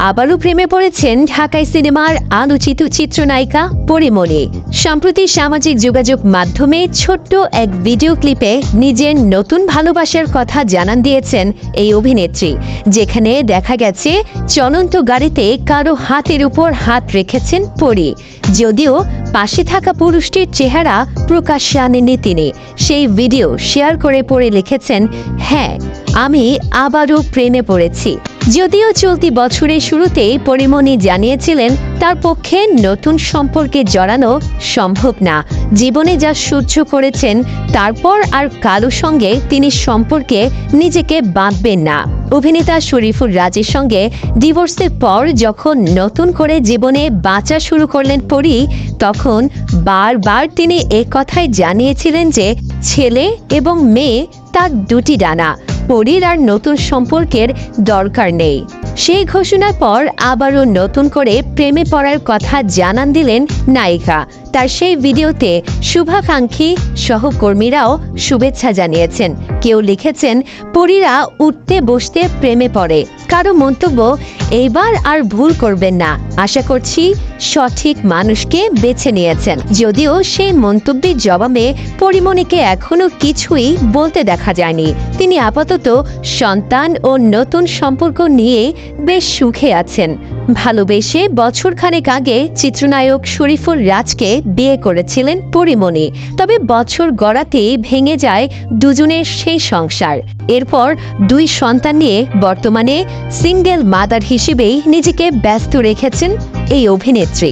আবারও প্রেমে পড়েছেন ঢাকাই সিনেমার আলোচিত চিত্রনায়িকা পরীমণি। সম্প্রতি সামাজিক যোগাযোগ মাধ্যমে ছোট্ট এক ভিডিও ক্লিপে নিজের নতুন ভালোবাসার কথা জানান দিয়েছেন এই অভিনেত্রী, যেখানে দেখা গেছে চলন্ত গাড়িতে কারো হাতের উপর হাত রেখেছেন পরী। যদিও পাশে থাকা পুরুষটির চেহারা প্রকাশ্যে আনেননি তিনি। সেই ভিডিও শেয়ার করে পড়ে লিখেছেন, হ্যাঁ, আমি আবারও প্রেমে পড়েছি। যদিও চলতি বছরের শুরুতেই পরীমণি জানিয়েছিলেন তার পক্ষে নতুন সম্পর্কে জড়ানো সম্ভব না। জীবনে যা সহ্য করেছেন তারপর আর কারো সঙ্গে তিনি সম্পর্কে নিজেকে বাঁধবেন না। অভিনেতা শরীফুর রাজের সঙ্গে ডিভোর্সের পর যখন নতুন করে জীবনে বাঁচা শুরু করলেন পরী, তখন বারবার তিনি কথাই জানিয়েছিলেন যে ছেলে এবং মেয়ে তার দুটি ডানা, পরীর আর নতুন সম্পর্কের দরকার নেই। সেই ঘোষণার পর আবারও নতুন করে প্রেমে পড়ার কথা জানান দিলেন নায়িকা। তার সেই ভিডিওতে শুভাকাঙ্ক্ষী সহকর্মীরাও শুভেচ্ছা জানিয়েছেন। কেউ লিখেছেন, পরীরা উঠতে বসতে প্রেমে পড়ে। কারো মন্তব্য, এইবার আর ভুল করবেন না, আশা করছি সঠিক মানুষকে বেছে নিয়েছেন। যদিও সেই মন্তব্যের জবাবে পরীমণিকে এখনো কিছুই বলতে দেখা যায়নি। তিনি আপাতত সন্তান ও নতুন সম্পর্ক নিয়ে বেশ সুখে আছেন। ভালোবেসে বছরখানেক আগে চিত্রনায়ক শরীফুর রাজকে বিয়ে করেছিলেন পরীমণি। তবে বছর গড়াতেই ভেঙে যায় দুজনের সেই সংসার। এরপর দুই সন্তান নিয়ে বর্তমানে সিঙ্গেল মাদার হিসেবেই নিজেকে ব্যস্ত রেখেছেন এই অভিনেত্রী।